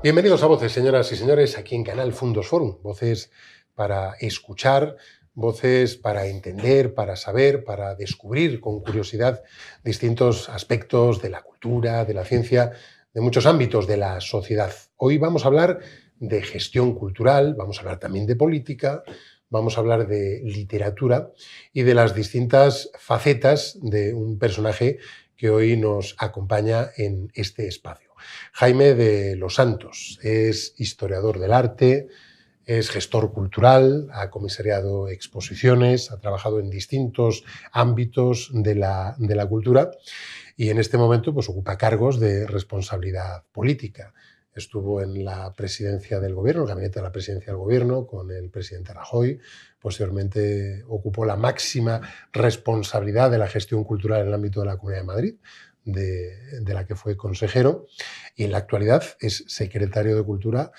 Bienvenidos a Voces, señoras y señores, aquí en Canal Fundos Forum. Voces para escuchar, voces para entender, para saber, para descubrir con curiosidad distintos aspectos de la cultura, de la ciencia, de muchos ámbitos de la sociedad. Hoy vamos a hablar de gestión cultural, vamos a hablar también de política, vamos a hablar de literatura y de las distintas facetas de un personaje que hoy nos acompaña en este espacio. Jaime de los Santos es historiador del arte, es gestor cultural, ha comisariado exposiciones, ha trabajado en distintos ámbitos de la cultura y en este momento pues, ocupa cargos de responsabilidad política. Estuvo en la presidencia del gobierno, el gabinete de la presidencia del gobierno, con el presidente Rajoy. Posteriormente ocupó la máxima responsabilidad de la gestión cultural en el ámbito de la Comunidad de Madrid, de la que fue consejero, y en la actualidad es secretario de Cultura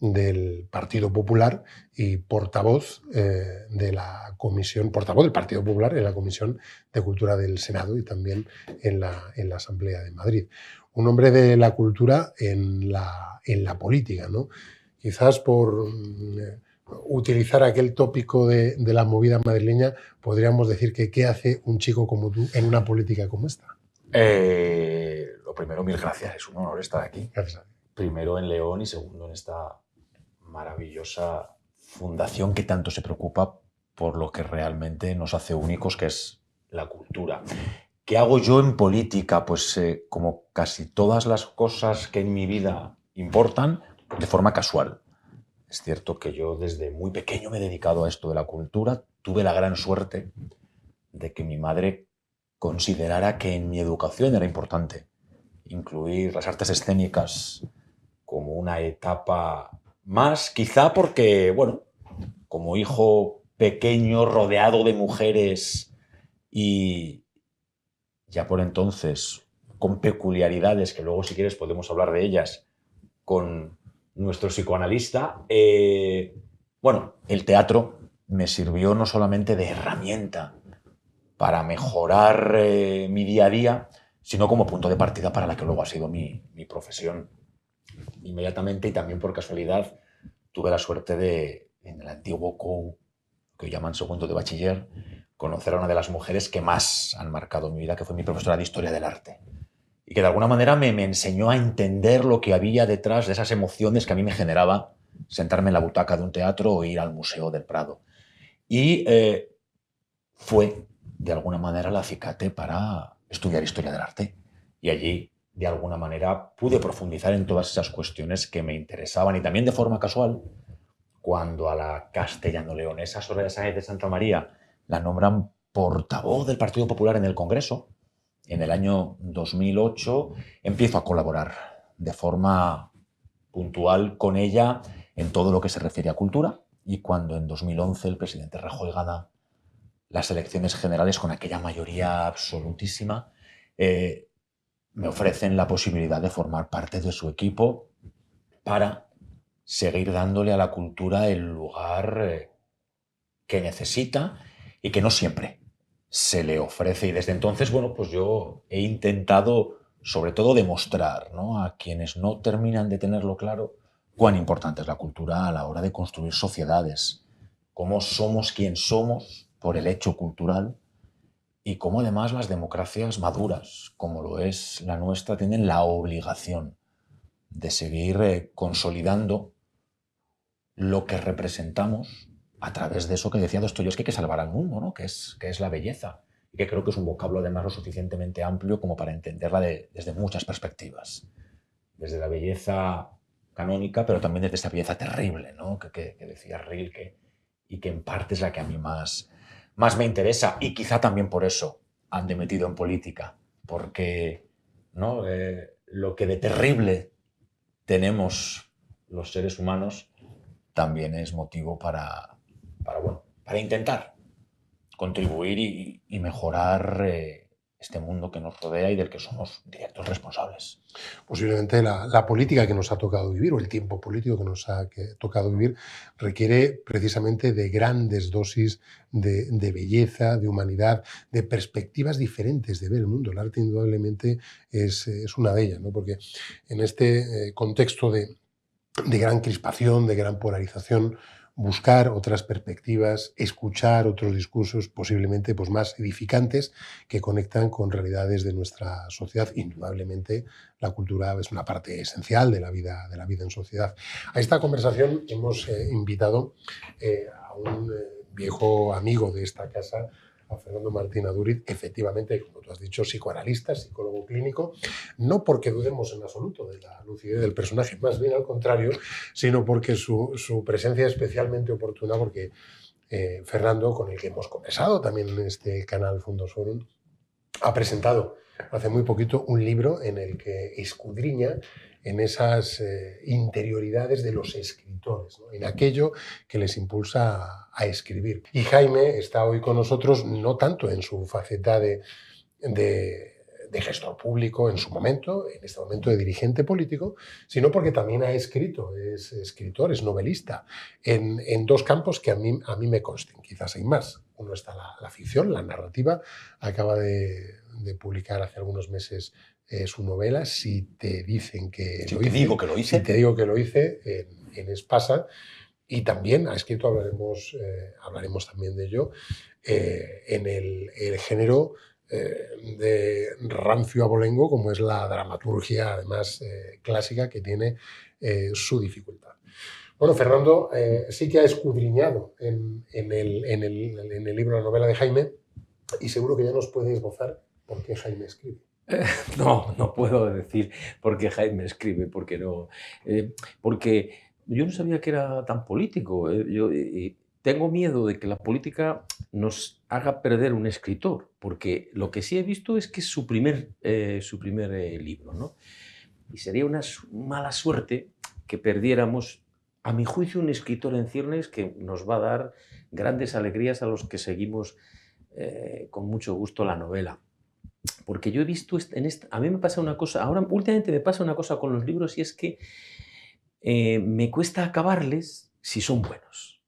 del Partido Popular y portavoz de la Comisión, portavoz del Partido Popular en la Comisión de Cultura del Senado y también en la Asamblea de Madrid. Un hombre de la cultura en la política, ¿no? Quizás por utilizar aquel tópico de la movida madrileña, podríamos decir que ¿qué hace un chico como tú en una política como esta? Lo primero, mil gracias. Es un honor estar aquí. Gracias. Primero en León y segundo en esta maravillosa fundación que tanto se preocupa por lo que realmente nos hace únicos, que es la cultura. ¿Qué hago yo en política? Pues como casi todas las cosas que en mi vida importan, de forma casual. Es cierto que yo desde muy pequeño me he dedicado a esto de la cultura. Tuve la gran suerte de que mi madre considerara que en mi educación era importante incluir las artes escénicas como una etapa más, quizá porque, bueno, como hijo pequeño rodeado de mujeres y ya por entonces con peculiaridades que luego si quieres podemos hablar de ellas con nuestro psicoanalista, bueno, el teatro me sirvió no solamente de herramienta para mejorar mi día a día, sino como punto de partida para la que luego ha sido mi profesión. Inmediatamente y también por casualidad tuve la suerte de, en el antiguo COU, que llaman segundo de bachiller, conocer a una de las mujeres que más han marcado mi vida, que fue mi profesora de Historia del Arte. Y que de alguna manera me enseñó a entender lo que había detrás de esas emociones que a mí me generaba sentarme en la butaca de un teatro o ir al Museo del Prado. Y fue de alguna manera el acicate para estudiar Historia del Arte. Y allí, de alguna manera, pude profundizar en todas esas cuestiones que me interesaban. Y también de forma casual, cuando a la castellano-leonesa Soraya Sáenz de Santa María la nombran portavoz del Partido Popular en el Congreso, en el año 2008, empiezo a colaborar de forma puntual con ella en todo lo que se refiere a cultura. Y cuando en 2011 el presidente Rajoy gana las elecciones generales con aquella mayoría absolutísima, me ofrecen la posibilidad de formar parte de su equipo para seguir dándole a la cultura el lugar que necesita y que no siempre se le ofrece. Y desde entonces, bueno, pues yo he intentado sobre todo demostrar, ¿no?, a quienes no terminan de tenerlo claro cuán importante es la cultura a la hora de construir sociedades, cómo somos quien somos por el hecho cultural y cómo además las democracias maduras, como lo es la nuestra, tienen la obligación de seguir consolidando lo que representamos a través de eso que decía Dostoyevski, que salvar al mundo, ¿no?, que es la belleza, y que creo que es un vocablo además lo suficientemente amplio como para entenderla desde muchas perspectivas. Desde la belleza canónica, pero también desde esa belleza terrible, ¿no?, que decía Rilke, y que en parte es la que a mí más me interesa, y quizá también por eso ande metido en política, porque, ¿no?, lo que de terrible tenemos los seres humanos también es motivo para intentar contribuir y mejorar este mundo que nos rodea y del que somos directos responsables. Posiblemente la política que nos ha tocado vivir, o el tiempo político que nos ha tocado vivir, requiere precisamente de grandes dosis de belleza, de humanidad, de perspectivas diferentes de ver el mundo. El arte indudablemente es una de ellas, ¿no? Porque en este contexto de gran crispación, de gran polarización, buscar otras perspectivas, escuchar otros discursos posiblemente pues, más edificantes que conectan con realidades de nuestra sociedad. Indudablemente la cultura es una parte esencial de la vida en sociedad. A esta conversación hemos invitado a un viejo amigo de esta casa, a Fernando Martín Aduriz, efectivamente, como tú has dicho, psicoanalista, psicólogo clínico, no porque dudemos en absoluto de la lucidez del personaje, más bien al contrario, sino porque su presencia es especialmente oportuna, porque Fernando, con el que hemos conversado también en este canal Fundos Forum, ha presentado hace muy poquito un libro en el que escudriña en esas interioridades de los escritores, ¿no? En aquello que les impulsa a escribir. Y Jaime está hoy con nosotros no tanto en su faceta de gestor público en su momento, en este momento de dirigente político, sino porque también ha escrito, es escritor, es novelista, en dos campos que a mí me consten, quizás hay más. Uno está la ficción, la narrativa. Acaba de publicar hace algunos meses su novela, Si te dicen que Si lo te hice. digo que lo hice. Si te digo que lo hice, en Espasa. Y también ha escrito, hablaremos también de ello, en el género de rancio abolengo, como es la dramaturgia, además clásica, que tiene su dificultad. Bueno, Fernando sí que ha escudriñado en el libro, la novela de Jaime, y seguro que ya nos puede esbozar por qué Jaime escribe. No puedo decir por qué Jaime escribe, porque no. Porque yo no sabía que era tan político. Tengo miedo de que la política nos haga perder un escritor, porque lo que sí he visto es que es su primer libro, ¿no? Y sería una mala suerte que perdiéramos, a mi juicio, un escritor en ciernes que nos va a dar grandes alegrías a los que seguimos con mucho gusto la novela. Porque yo he visto, a mí me pasa una cosa, ahora últimamente me pasa una cosa con los libros, y es que me cuesta acabarles si son buenos.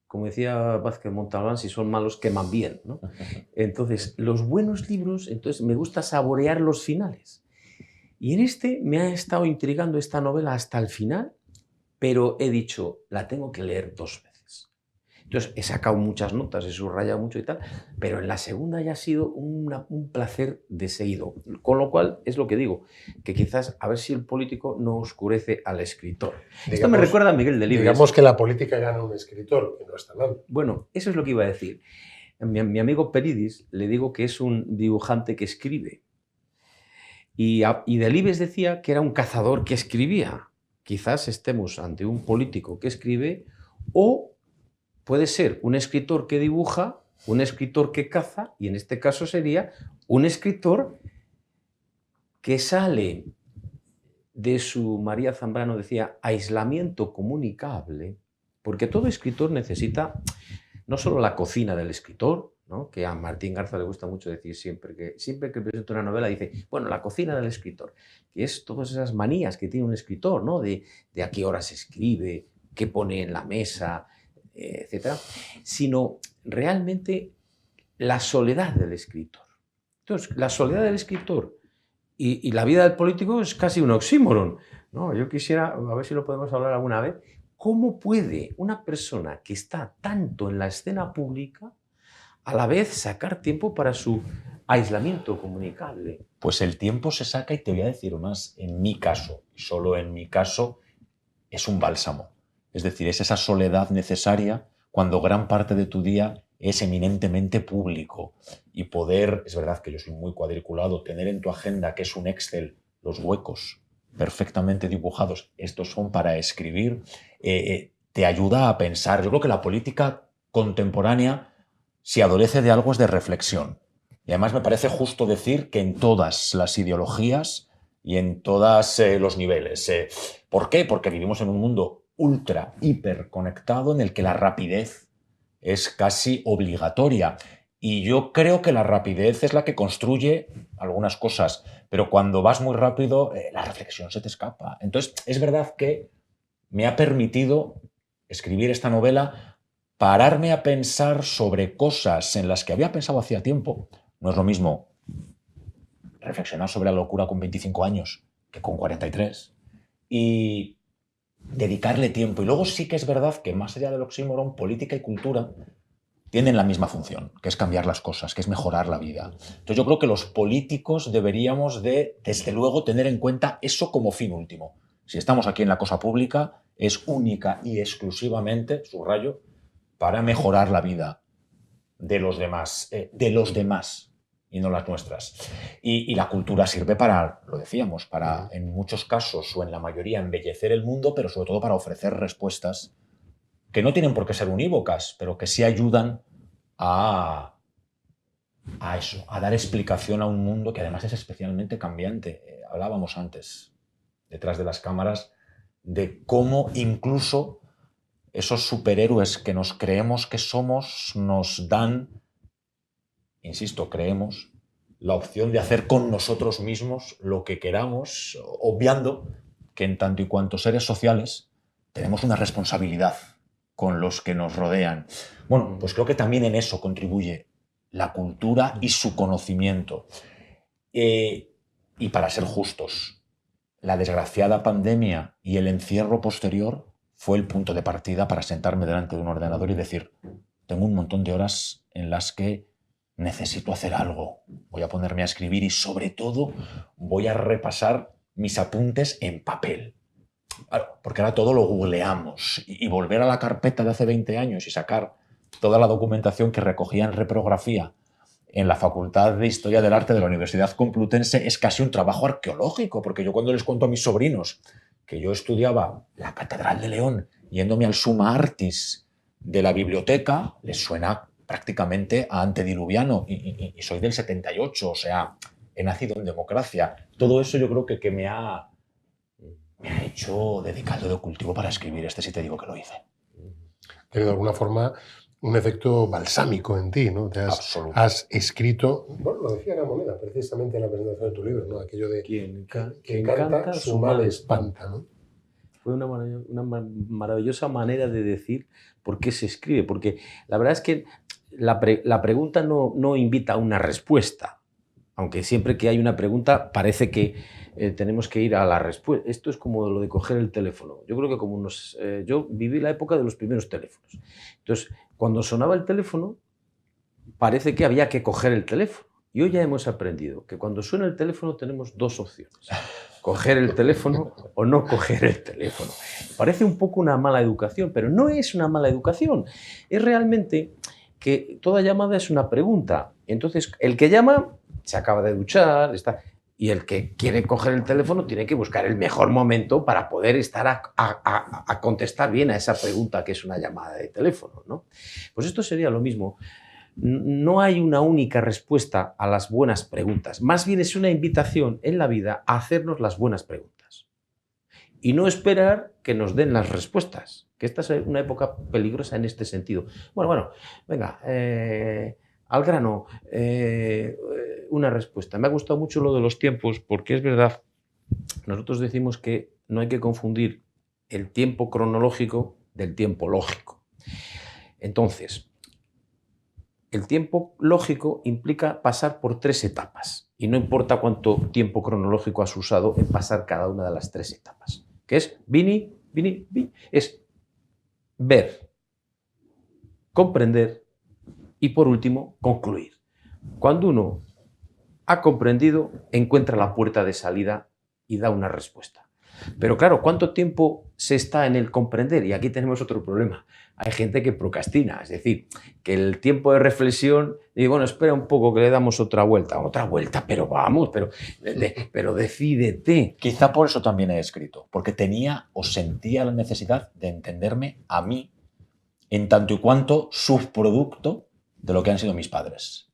Como decía Vázquez Montalbán, si son malos queman bien, ¿no? Entonces, los buenos libros, entonces me gusta saborear los finales. Y en este me ha estado intrigando esta novela hasta el final, pero he dicho, la tengo que leer 2 veces. Entonces, he sacado muchas notas, he subrayado mucho y tal, pero en la segunda ya ha sido un placer de seguido. Con lo cual, es lo que digo, que quizás a ver si el político no oscurece al escritor. Esto me recuerda a Miguel Delibes. Digamos que la política gana un escritor, que no está mal. Bueno, eso es lo que iba a decir. Mi amigo Peridis, le digo que es un dibujante que escribe. Y Delibes decía que era un cazador que escribía. Quizás estemos ante un político que escribe, o puede ser un escritor que dibuja, un escritor que caza, y en este caso sería un escritor que sale de su, María Zambrano decía, aislamiento comunicable, porque todo escritor necesita no solo la cocina del escritor, ¿no? Que a Martín Garza le gusta mucho decir siempre que presenta una novela dice, bueno, la cocina del escritor, que es todas esas manías que tiene un escritor, ¿no? De a qué hora se escribe, qué pone en la mesa, etcétera, sino realmente la soledad del escritor. Entonces, la soledad del escritor y la vida del político es casi un oxímoron, ¿no? Yo quisiera, a ver si lo podemos hablar alguna vez, ¿cómo puede una persona que está tanto en la escena pública a la vez sacar tiempo para su aislamiento comunicable? Pues el tiempo se saca, y te voy a decir más, en mi caso, y solo en mi caso, es un bálsamo. Es decir, es esa soledad necesaria cuando gran parte de tu día es eminentemente público, y poder, es verdad que yo soy muy cuadriculado, tener en tu agenda, que es un Excel, los huecos perfectamente dibujados, estos son para escribir, te ayuda a pensar. Yo creo que la política contemporánea, si adolece de algo, es de reflexión. Y además me parece justo decir que en todas las ideologías y en todos los niveles. ¿Por qué? Porque vivimos en un mundo ultra, hiper conectado en el que la rapidez es casi obligatoria. Y yo creo que la rapidez es la que construye algunas cosas, pero cuando vas muy rápido, la reflexión se te escapa. Entonces, es verdad que me ha permitido escribir esta novela, pararme a pensar sobre cosas en las que había pensado hacía tiempo. No es lo mismo reflexionar sobre la locura con 25 años que con 43 y dedicarle tiempo. Y luego sí que es verdad que más allá del oxímoron, política y cultura tienen la misma función, que es cambiar las cosas, que es mejorar la vida. Entonces yo creo que los políticos deberíamos de, desde luego, tener en cuenta eso como fin último. Si estamos aquí en la cosa pública, es única y exclusivamente, subrayo, para mejorar la vida de los demás y no las nuestras. Y la cultura sirve para, lo decíamos, para en muchos casos o en la mayoría embellecer el mundo, pero sobre todo para ofrecer respuestas que no tienen por qué ser unívocas, pero que sí ayudan a eso, a dar explicación a un mundo que además es especialmente cambiante. Hablábamos antes, detrás de las cámaras, de cómo incluso esos superhéroes que nos creemos que somos nos dan, insisto, creemos, la opción de hacer con nosotros mismos lo que queramos, obviando que en tanto y cuanto seres sociales tenemos una responsabilidad con los que nos rodean. Bueno, pues creo que también en eso contribuye la cultura y su conocimiento. Y para ser justos, la desgraciada pandemia y el encierro posterior fue el punto de partida para sentarme delante de un ordenador y decir, tengo un montón de horas en las que necesito hacer algo, voy a ponerme a escribir y sobre todo voy a repasar mis apuntes en papel. Claro, porque ahora todo lo googleamos y volver a la carpeta de hace 20 años y sacar toda la documentación que recogía en reprografía en la Facultad de Historia del Arte de la Universidad Complutense es casi un trabajo arqueológico, porque yo cuando les cuento a mis sobrinos que yo estudiaba la Catedral de León yéndome al Summa Artis de la biblioteca, les suena prácticamente a antediluviano y soy del 78, o sea, he nacido en democracia. Todo eso yo creo que me ha hecho dedicarlo de cultivo para escribir este, si te digo que lo hice. Tiene de alguna forma un efecto balsámico en ti, ¿no? Has escrito, bueno, lo decía la Moneda precisamente en la presentación de tu libro, ¿no? Aquello de quien canta su mal espanta, ¿no? Fue una maravillosa manera de decir por qué se escribe, porque la verdad es que la pregunta no invita a una respuesta, aunque siempre que hay una pregunta parece que tenemos que ir a la respuesta. Esto es como lo de coger el teléfono. Yo creo que yo viví la época de los primeros teléfonos. Entonces, cuando sonaba el teléfono, parece que había que coger el teléfono. Y hoy ya hemos aprendido que cuando suena el teléfono tenemos dos opciones. Coger el teléfono o no coger el teléfono. Parece un poco una mala educación, pero no es una mala educación. Es realmente que toda llamada es una pregunta. Entonces, el que llama se acaba de duchar, y el que quiere coger el teléfono tiene que buscar el mejor momento para poder estar a contestar bien a esa pregunta que es una llamada de teléfono, ¿no? Pues esto sería lo mismo. No hay una única respuesta a las buenas preguntas. Más bien es una invitación en la vida a hacernos las buenas preguntas. Y no esperar que nos den las respuestas. Que esta es una época peligrosa en este sentido. Bueno, venga, al grano, una respuesta. Me ha gustado mucho lo de los tiempos porque es verdad, nosotros decimos que no hay que confundir el tiempo cronológico del tiempo lógico. Entonces, el tiempo lógico implica pasar por 3 etapas y no importa cuánto tiempo cronológico has usado en pasar cada una de las 3 etapas, que es vini, es ver, comprender y por último concluir. Cuando uno ha comprendido, encuentra la puerta de salida y da una respuesta. Pero claro, ¿cuánto tiempo se está en el comprender? Y aquí tenemos otro problema. Hay gente que procrastina, es decir, que el tiempo de reflexión, dice, bueno, espera un poco que le damos otra vuelta, pero vamos, pero decídete. Quizá por eso también he escrito, porque tenía o sentía la necesidad de entenderme a mí en tanto y cuanto subproducto de lo que han sido mis padres.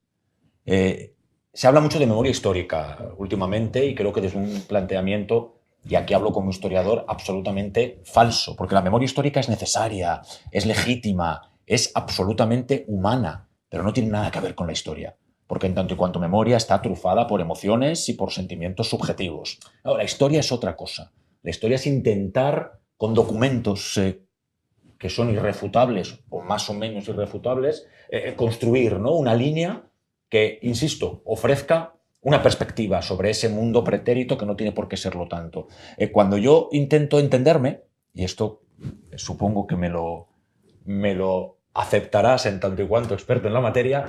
Se habla mucho de memoria histórica últimamente y creo que desde un planteamiento, y aquí hablo como historiador, absolutamente falso, porque la memoria histórica es necesaria, es legítima, es absolutamente humana, pero no tienen nada que ver con la historia, porque en tanto y cuanto memoria está trufada por emociones y por sentimientos subjetivos. No, la historia es otra cosa. La historia es intentar, con documentos que son irrefutables o más o menos irrefutables, construir, ¿no?, una línea que, insisto, ofrezca una perspectiva sobre ese mundo pretérito que no tiene por qué serlo tanto. Cuando yo intento entenderme, y esto supongo que me lo aceptarás en tanto y cuanto experto en la materia,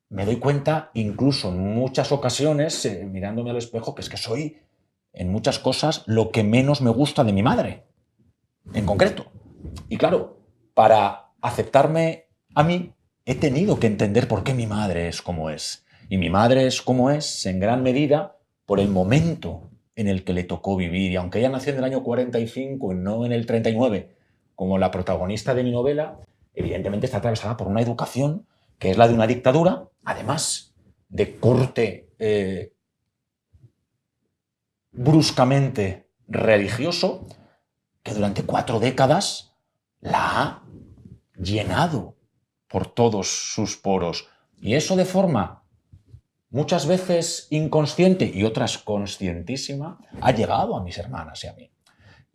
me doy cuenta, incluso en muchas ocasiones, mirándome al espejo, que es que soy, en muchas cosas, lo que menos me gusta de mi madre, en concreto. Y claro, para aceptarme a mí, he tenido que entender por qué mi madre es como es. Y mi madre es como es, en gran medida, por el momento en el que le tocó vivir. Y aunque ella nació en el año 45 y no en el 39, como la protagonista de mi novela, evidentemente está atravesada por una educación que es la de una dictadura, además de corte bruscamente religioso, que durante 4 décadas la ha llenado por todos sus poros. Y eso de forma muchas veces inconsciente y otras conscientísima, ha llegado a mis hermanas y a mí.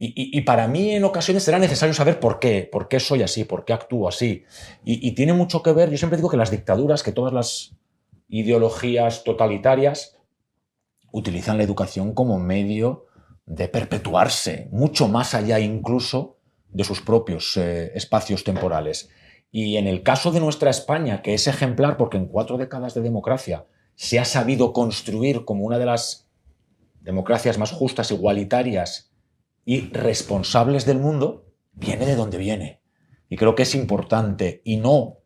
Y para mí en ocasiones será necesario saber por qué soy así, por qué actúo así. Y tiene mucho que ver, yo siempre digo que las dictaduras, que todas las ideologías totalitarias utilizan la educación como medio de perpetuarse, mucho más allá incluso de sus propios espacios temporales. Y en el caso de nuestra España, que es ejemplar porque en 4 décadas de democracia se ha sabido construir como una de las democracias más justas, igualitarias y responsables del mundo, viene de donde viene. Y creo que es importante, y no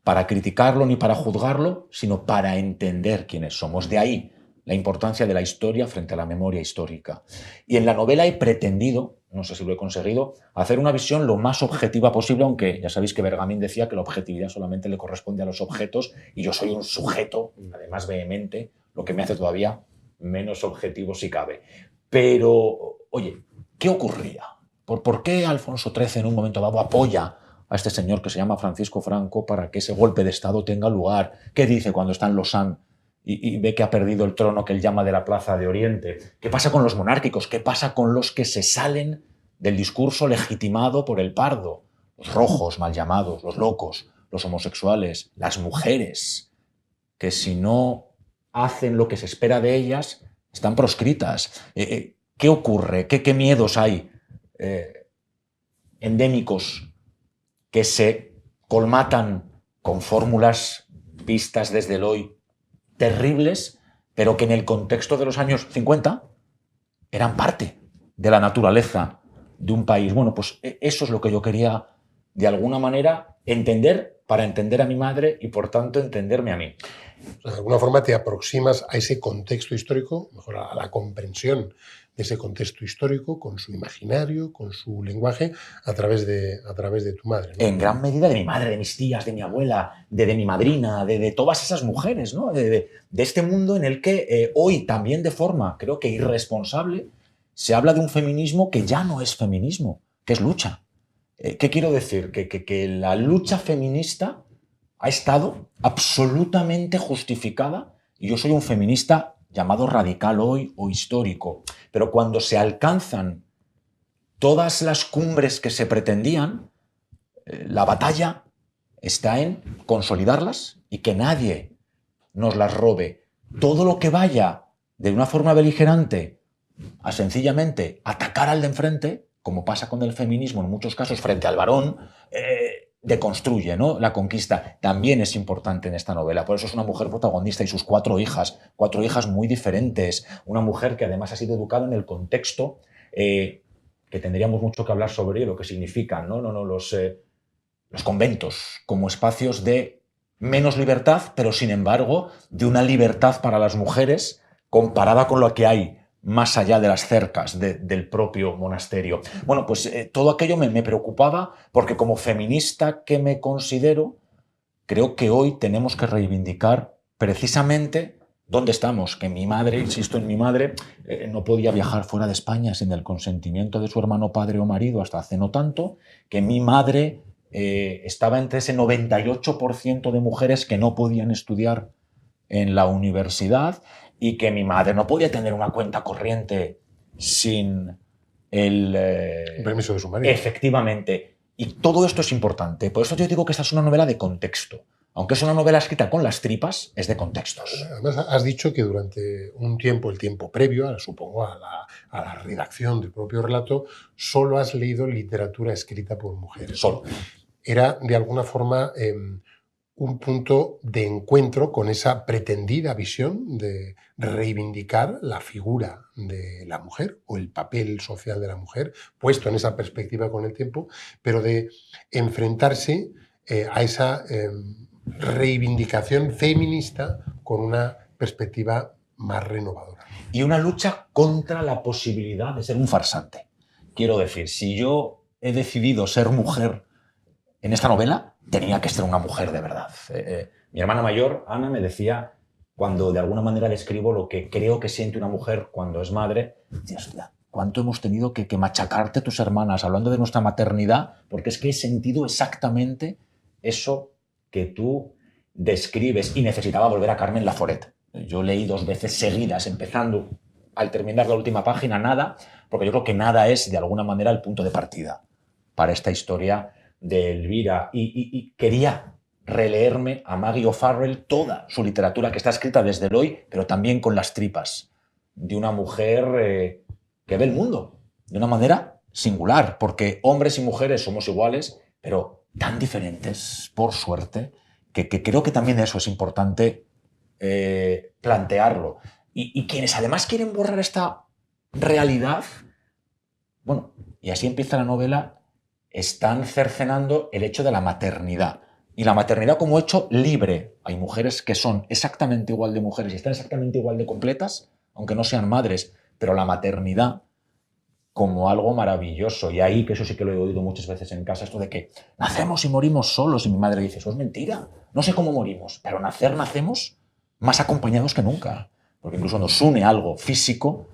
para criticarlo ni para juzgarlo, sino para entender quiénes somos. De ahí la importancia de la historia frente a la memoria histórica. Y en la novela he pretendido, no sé si lo he conseguido, hacer una visión lo más objetiva posible, aunque ya sabéis que Bergamín decía que la objetividad solamente le corresponde a los objetos, y yo soy un sujeto, además vehemente, lo que me hace todavía menos objetivo si cabe. Pero, oye, ¿qué ocurría? ¿Por qué Alfonso XIII en un momento dado apoya a este señor que se llama Francisco Franco para que ese golpe de Estado tenga lugar? ¿Qué dice cuando está en Lausanne y ve que ha perdido el trono que él llama de la Plaza de Oriente? ¿Qué pasa con los monárquicos? ¿Qué pasa con los que se salen del discurso legitimado por el Pardo? Los rojos, mal llamados, los locos, los homosexuales, las mujeres, que si no hacen lo que se espera de ellas, están proscritas. ¿Qué ocurre? ¿Qué miedos hay endémicos que se colmatan con fórmulas vistas desde el hoy terribles, pero que en el contexto de los años 50 eran parte de la naturaleza de un país? Bueno, pues eso es lo que yo quería, de alguna manera, entender para entender a mi madre y, por tanto, entenderme a mí. De alguna forma te aproximas a ese contexto histórico, mejor a la comprensión de ese contexto histórico, con su imaginario, con su lenguaje, a través de tu madre, ¿no? En gran medida de mi madre, de mis tías, de mi abuela, de mi madrina, de todas esas mujeres, ¿no? De este mundo en el que hoy también de forma, creo que irresponsable, se habla de un feminismo que ya no es feminismo, que es lucha. ¿Qué quiero decir? Que la lucha feminista ha estado absolutamente justificada, y yo soy un feminista llamado radical hoy o histórico, pero cuando se alcanzan todas las cumbres que se pretendían, la batalla está en consolidarlas y que nadie nos las robe. Todo lo que vaya de una forma beligerante a sencillamente atacar al de enfrente, como pasa con el feminismo en muchos casos frente al varón, deconstruye, ¿no?, la conquista. También es importante en esta novela. Por eso es una mujer protagonista y sus 4 hijas muy diferentes. Una mujer que además ha sido educada en el contexto que tendríamos mucho que hablar sobre lo que significan, ¿no? Los conventos como espacios de menos libertad, pero sin embargo de una libertad para las mujeres comparada con lo que hay más allá de las cercas del propio monasterio. Bueno, pues todo aquello me preocupaba, porque como feminista que me considero, creo que hoy tenemos que reivindicar precisamente dónde estamos. Que mi madre, insisto en mi madre, no podía viajar fuera de España sin el consentimiento de su hermano, padre o marido hasta hace no tanto. Que mi madre estaba entre ese 98% de mujeres que no podían estudiar en la universidad y que mi madre no podía tener una cuenta corriente sin el permiso de su marido. Efectivamente. Y todo esto es importante. Por eso yo digo que esta es una novela de contexto. Aunque es una novela escrita con las tripas, es de contextos. Además, has dicho que durante un tiempo, el tiempo previo, supongo, a la redacción del propio relato, solo has leído literatura escrita por mujeres. Solo. Era, de alguna forma, un punto de encuentro con esa pretendida visión de reivindicar la figura de la mujer o el papel social de la mujer, puesto en esa perspectiva con el tiempo, pero de enfrentarse a esa reivindicación feminista con una perspectiva más renovadora. Y una lucha contra la posibilidad de ser un farsante. Quiero decir, si yo he decidido ser mujer en esta novela, tenía que ser una mujer de verdad. Mi hermana mayor, Ana, me decía, cuando de alguna manera le escribo lo que creo que siente una mujer cuando es madre, hostia, ¿cuánto hemos tenido que machacarte tus hermanas hablando de nuestra maternidad? Porque es que he sentido exactamente eso que tú describes y necesitaba volver a Carmen Laforet. Yo leí 2 veces seguidas, empezando al terminar la última página, Nada, porque yo creo que Nada es de alguna manera el punto de partida para esta historia de Elvira y quería releerme a Maggie O'Farrell toda su literatura que está escrita desde el hoy, pero también con las tripas de una mujer que ve el mundo de una manera singular, porque hombres y mujeres somos iguales, pero tan diferentes, por suerte, que creo que también eso es importante plantearlo. Y quienes además quieren borrar esta realidad, bueno, y así empieza la novela, están cercenando el hecho de la maternidad. Y la maternidad como hecho libre. Hay mujeres que son exactamente igual de mujeres y están exactamente igual de completas, aunque no sean madres, pero la maternidad como algo maravilloso. Y ahí, que eso sí que lo he oído muchas veces en casa, esto de que nacemos y morimos solos. Y mi madre dice, eso es mentira. No sé cómo morimos, pero nacemos más acompañados que nunca. Porque incluso nos une algo físico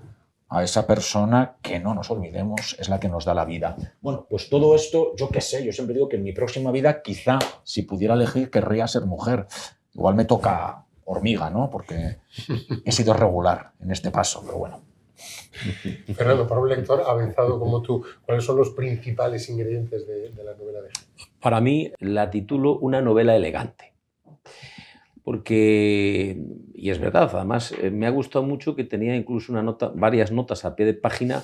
a esa persona que no nos olvidemos, es la que nos da la vida. Bueno, pues todo esto, yo qué sé, yo siempre digo que en mi próxima vida, quizá, si pudiera elegir, querría ser mujer. Igual me toca hormiga, ¿no? Porque he sido regular en este paso, pero bueno. Fernando, para un lector avanzado como tú, ¿cuáles son los principales ingredientes de la novela de Gil? Para mí la titulo Una novela elegante. Porque, y es verdad, además me ha gustado mucho que tenía incluso varias notas a pie de página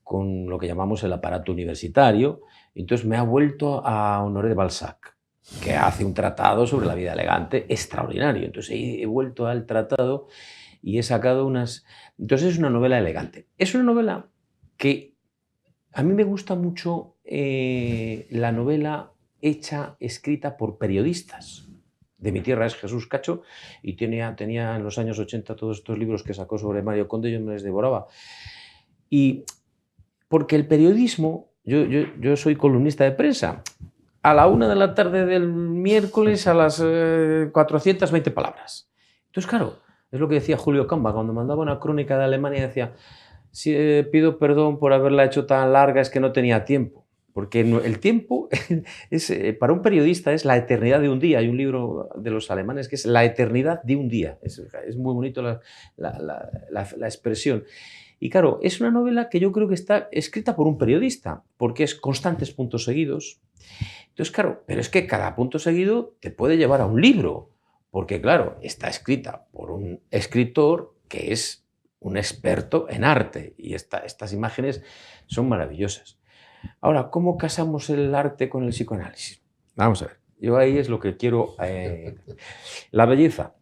con lo que llamamos el aparato universitario. Entonces me ha vuelto a Honoré de Balzac, que hace un tratado sobre la vida elegante extraordinario. Entonces he vuelto al tratado y he sacado unas... Entonces es una novela elegante. Es una novela que a mí me gusta mucho la novela escrita por periodistas. De mi tierra es Jesús Cacho y tenía en los años 80 todos estos libros que sacó sobre Mario Conde y yo me les devoraba. Y porque el periodismo, yo soy columnista de prensa, a la 1 de la tarde del miércoles a las 420 palabras. Entonces, claro, es lo que decía Julio Camba cuando mandaba una crónica de Alemania y decía, si pido perdón por haberla hecho tan larga, es que no tenía tiempo. Porque el tiempo para un periodista es la eternidad de un día. Hay un libro de los alemanes que es La eternidad de un día. Es muy bonito la expresión. Y claro, es una novela que yo creo que está escrita por un periodista, porque es constantes puntos seguidos. Entonces, claro, pero es que cada punto seguido te puede llevar a un libro, porque claro, está escrita por un escritor que es un experto en arte y estas imágenes son maravillosas. Ahora, ¿cómo casamos el arte con el psicoanálisis? Vamos a ver, yo ahí es lo que quiero... La belleza.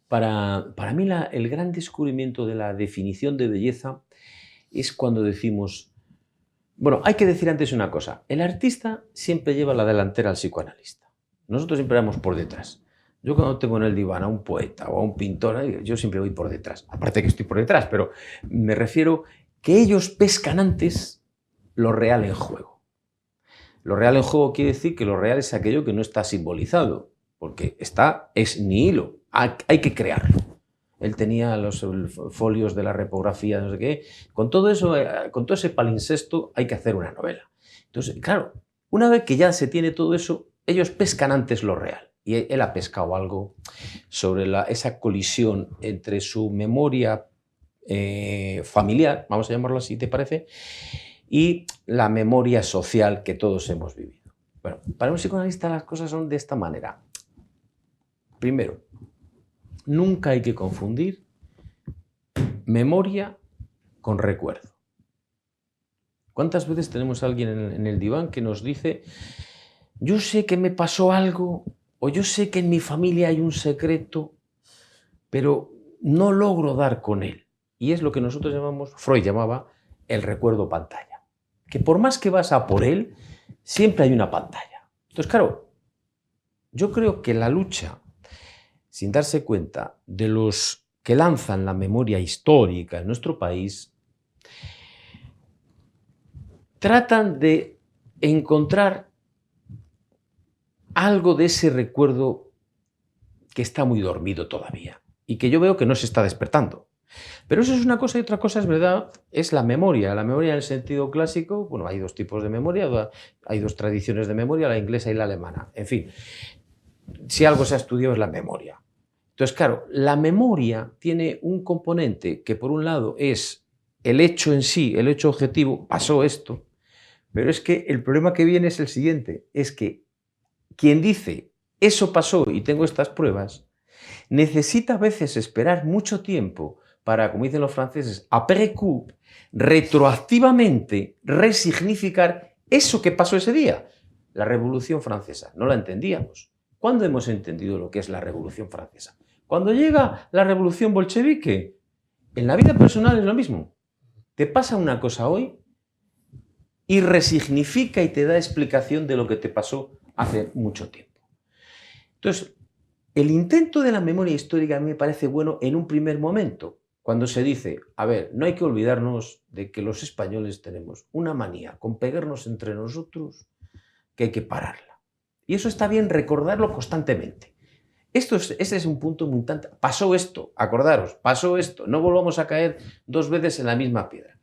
Para mí el gran descubrimiento de la definición de belleza es cuando decimos... Bueno, hay que decir antes una cosa. El artista siempre lleva la delantera al psicoanalista. Nosotros siempre vamos por detrás. Yo cuando tengo en el diván a un poeta o a un pintor, yo siempre voy por detrás. Aparte que estoy por detrás, pero me refiero que ellos pescan antes lo real en juego. Lo real en juego quiere decir que lo real es aquello que no está simbolizado, porque es nihilo, hay que crearlo. Él tenía los folios de la repografía, no sé qué. Con todo eso, con todo ese palincesto hay que hacer una novela. Entonces, claro, Una vez que ya se tiene todo eso, ellos pescan antes lo real. Y él ha pescado algo sobre esa colisión entre su memoria familiar, vamos a llamarlo así, ¿te parece? Y la memoria social que todos hemos vivido. Bueno, para un psicoanalista las cosas son de esta manera. Primero, nunca hay que confundir memoria con recuerdo. ¿Cuántas veces tenemos a alguien en el diván que nos dice: yo sé que me pasó algo, o yo sé que en mi familia hay un secreto, pero no logro dar con él? Y es lo que nosotros Freud llamaba el recuerdo pantalla. Que por más que vas a por él, siempre hay una pantalla. Entonces, claro, yo creo que la lucha, sin darse cuenta de los que lanzan la memoria histórica en nuestro país, tratan de encontrar algo de ese recuerdo que está muy dormido todavía y que yo veo que no se está despertando. Pero eso es una cosa y otra cosa, es verdad, es la memoria. La memoria en el sentido clásico, bueno, hay dos tipos de memoria, hay dos tradiciones de memoria, la inglesa y la alemana. En fin, si algo se ha estudiado es la memoria. Entonces, claro, la memoria tiene un componente que por un lado es el hecho en sí, el hecho objetivo, pasó esto, pero es que el problema que viene es el siguiente, es que quien dice eso pasó y tengo estas pruebas, necesita a veces esperar mucho tiempo para, como dicen los franceses, après coup, retroactivamente resignificar eso que pasó ese día. La Revolución Francesa, no la entendíamos. ¿Cuándo hemos entendido lo que es la Revolución Francesa? Cuando llega la Revolución Bolchevique. En la vida personal es lo mismo. Te pasa una cosa hoy y resignifica y te da explicación de lo que te pasó hace mucho tiempo. Entonces, el intento de la memoria histórica a mí me parece bueno en un primer momento, cuando se dice, a ver, no hay que olvidarnos de que los españoles tenemos una manía con pegarnos entre nosotros que hay que pararla. Y eso está bien recordarlo constantemente. Ese es un punto muy importante. Pasó esto, acordaros, pasó esto, no volvamos a caer dos veces en la misma piedra.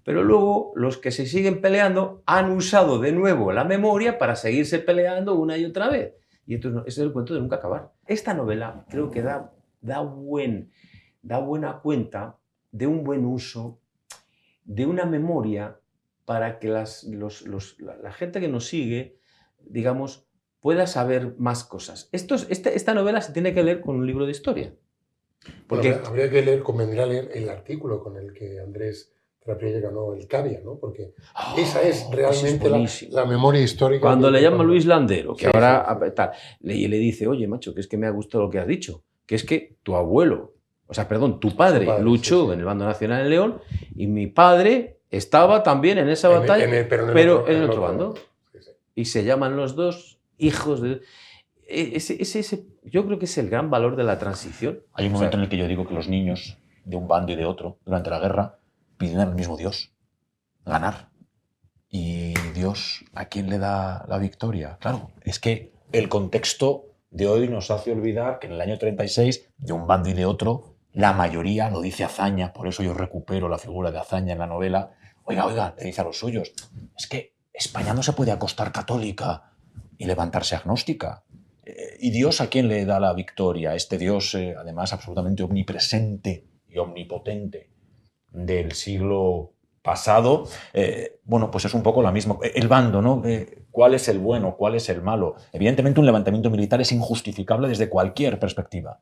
Pero luego los que se siguen peleando han usado de nuevo la memoria para seguirse peleando una y otra vez. Y entonces ese es el cuento de nunca acabar. Esta novela creo que da buena cuenta de un buen uso de una memoria para que la gente que nos sigue, digamos, pueda saber más cosas. Esta novela se tiene que leer con un libro de historia. Porque Bueno, convendría leer el artículo con el que Andrés Trapiello ganó el Cavia, ¿no? Porque esa es realmente la memoria histórica. Cuando le llama Luis Landero, que sí, ahora sí. Tal, y le dice, oye, macho, que es que me ha gustado lo que has dicho, que es que tu abuelo, tu padre luchó en el bando nacional en León y mi padre estaba también en esa batalla, pero en el otro bando. Sí, sí. Y se llaman los dos hijos de... yo creo que es el gran valor de la transición. Hay un momento en el que yo digo que los niños de un bando y de otro, durante la guerra, piden al mismo Dios ganar. ¿Y Dios a quién le da la victoria? Claro, es que el contexto de hoy nos hace olvidar que en el año 36, de un bando y de otro, la mayoría, lo dice Azaña, por eso yo recupero la figura de Azaña en la novela, oiga, le dice a los suyos, es que España no se puede acostar católica y levantarse agnóstica. ¿Y Dios a quién le da la victoria? Este Dios, además, absolutamente omnipresente y omnipotente del siglo pasado, bueno, pues es un poco la misma. El bando, ¿no? ¿Cuál es el bueno? ¿Cuál es el malo? Evidentemente un levantamiento militar es injustificable desde cualquier perspectiva,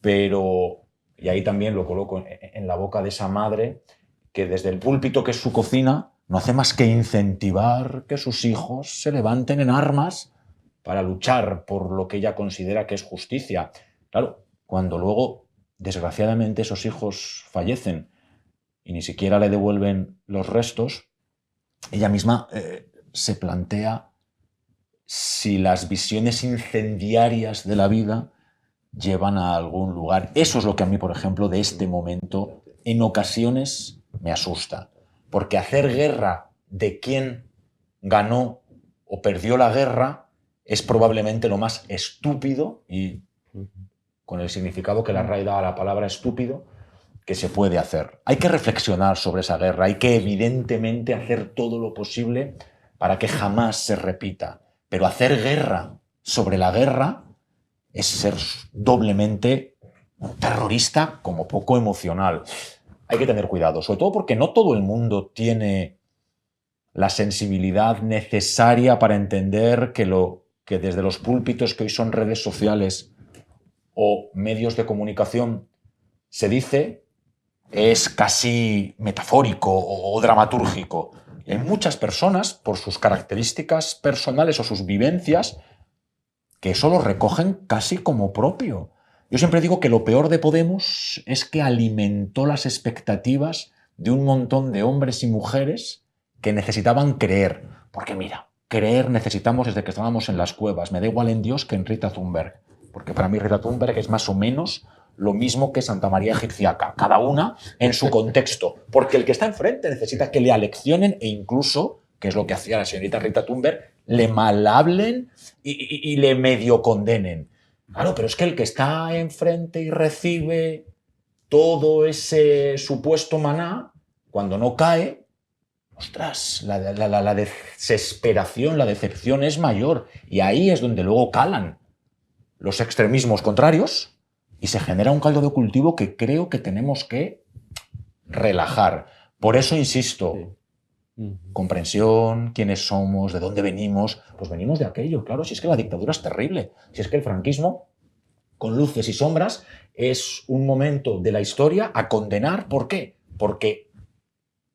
pero, y ahí también lo coloco en la boca de esa madre, que desde el púlpito que es su cocina, no hace más que incentivar que sus hijos se levanten en armas para luchar por lo que ella considera que es justicia. Claro, cuando luego, desgraciadamente, esos hijos fallecen y ni siquiera le devuelven los restos, ella misma se plantea si las visiones incendiarias de la vida llevan a algún lugar. Eso es lo que a mí, por ejemplo, de este momento, en ocasiones me asusta. Porque hacer guerra de quién ganó o perdió la guerra es probablemente lo más estúpido, y con el significado que la RAE da a la palabra estúpido, que se puede hacer. Hay que reflexionar sobre esa guerra, hay que evidentemente hacer todo lo posible para que jamás se repita. Pero hacer guerra sobre la guerra es ser doblemente un terrorista como poco emocional. Hay que tener cuidado, sobre todo porque no todo el mundo tiene la sensibilidad necesaria para entender que lo que desde los púlpitos que hoy son redes sociales o medios de comunicación se dice es casi metafórico o dramatúrgico. Y hay muchas personas, por sus características personales o sus vivencias, que eso lo recogen casi como propio. Yo siempre digo que lo peor de Podemos es que alimentó las expectativas de un montón de hombres y mujeres que necesitaban creer. Porque mira, creer necesitamos desde que estábamos en las cuevas. Me da igual en Dios que en Rita Thunberg. Porque para mí Rita Thunberg es más o menos lo mismo que Santa María Egipciaca, cada una en su contexto. Porque el que está enfrente necesita que le aleccionen e incluso, que es lo que hacía la señorita Rita Thunberg, le malhablen y le medio condenen. Claro, pero es que el que está enfrente y recibe todo ese supuesto maná, cuando no cae, ostras, la desesperación, la decepción es mayor. Y ahí es donde luego calan los extremismos contrarios y se genera un caldo de cultivo que creo que tenemos que relajar. Por eso insisto, comprensión, quiénes somos, de dónde venimos. Pues venimos de aquello, claro, si es que la dictadura es terrible, si es que el franquismo, con luces y sombras, es un momento de la historia a condenar. ¿Por qué? Porque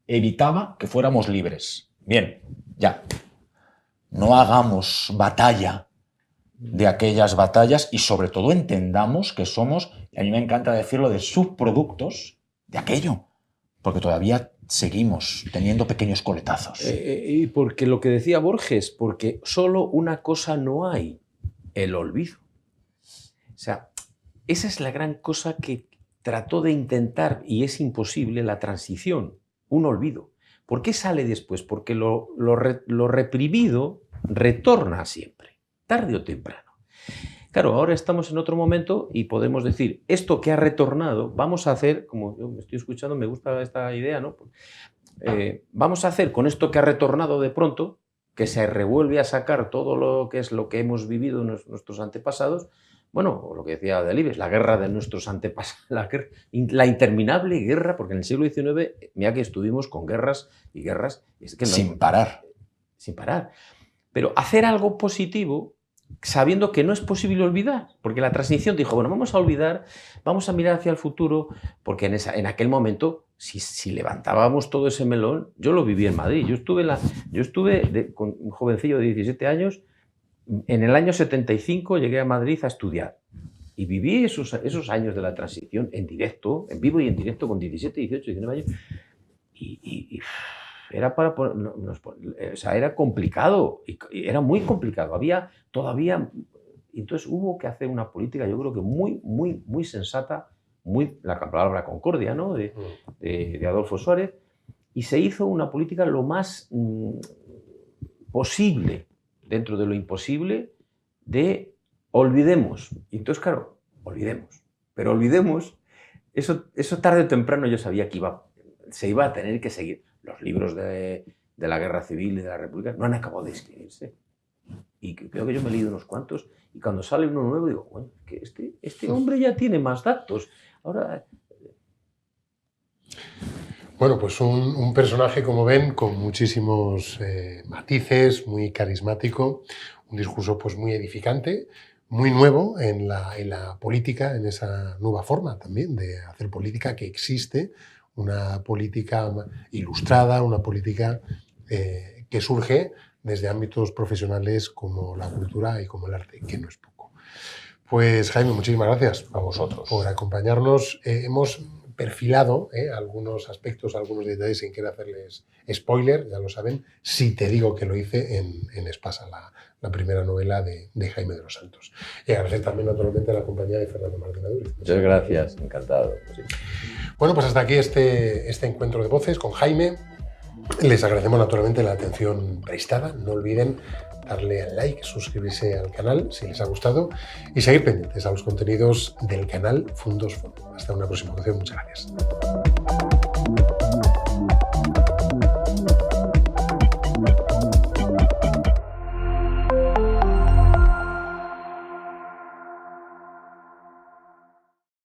evitaba que fuéramos libres. Bien, ya. No hagamos batalla de aquellas batallas y sobre todo entendamos que somos, y a mí me encanta decirlo, de subproductos de aquello, porque todavía seguimos teniendo pequeños coletazos. Y porque lo que decía Borges, porque solo una cosa no hay, el olvido. O sea, esa es la gran cosa que trató de intentar, y es imposible, la transición, un olvido. ¿Por qué sale después? Porque lo reprimido retorna siempre, tarde o temprano. Claro, ahora estamos en otro momento y podemos decir, esto que ha retornado, vamos a hacer, como yo me estoy escuchando, me gusta esta idea, ¿no? Vamos a hacer con esto que ha retornado de pronto, que se revuelve a sacar todo lo que es lo que hemos vivido nuestros antepasados, bueno, lo que decía Delibes, la guerra de nuestros antepasados, la interminable guerra, porque en el siglo XIX, mira que estuvimos con guerras y guerras. Es que no, sin parar. Sin parar. Pero hacer algo positivo sabiendo que no es posible olvidar, porque la transición dijo, bueno, vamos a olvidar, vamos a mirar hacia el futuro, porque en aquel momento, si levantábamos todo ese melón, yo lo viví en Madrid, yo estuve con un jovencillo de 17 años, en el año 75 llegué a Madrid a estudiar y viví esos años de la transición en directo, en vivo y en directo con 17, 18, 19 años y era o sea, era complicado, y era muy complicado, había todavía, entonces hubo que hacer una política, yo creo que muy sensata, la palabra concordia, ¿no? de Adolfo Suárez, y se hizo una política lo más posible, dentro de lo imposible, de olvidemos. Y entonces, claro, olvidemos, pero olvidemos, eso tarde o temprano yo sabía que se iba a tener que seguir. Los libros de la Guerra Civil y de la República no han acabado de escribirse. Y creo que yo me he leído unos cuantos y cuando sale uno nuevo digo, bueno, que este hombre ya tiene más datos. Ahora... Bueno, pues un personaje, como ven, con muchísimos matices, muy carismático, un discurso pues muy edificante, muy nuevo en la política, en esa nueva forma también de hacer política que existe, una política ilustrada, una política que surge desde ámbitos profesionales como la cultura y como el arte, que no es poco. Pues Jaime, muchísimas gracias a vosotros por acompañarnos. Hemos perfilado algunos aspectos, algunos detalles sin querer hacerles spoiler, ya lo saben, si te digo que lo hice en Espasa, la primera novela de Jaime de los Santos. Y agradecer también naturalmente a la compañía de Fernando Martín Aduri. Muchas gracias, encantado. Sí. Bueno, pues hasta aquí este encuentro de voces con Jaime. Les agradecemos naturalmente la atención prestada. No olviden darle al like, suscribirse al canal si les ha gustado y seguir pendientes a los contenidos del canal Fundos Forum. Hasta una próxima ocasión. Muchas gracias.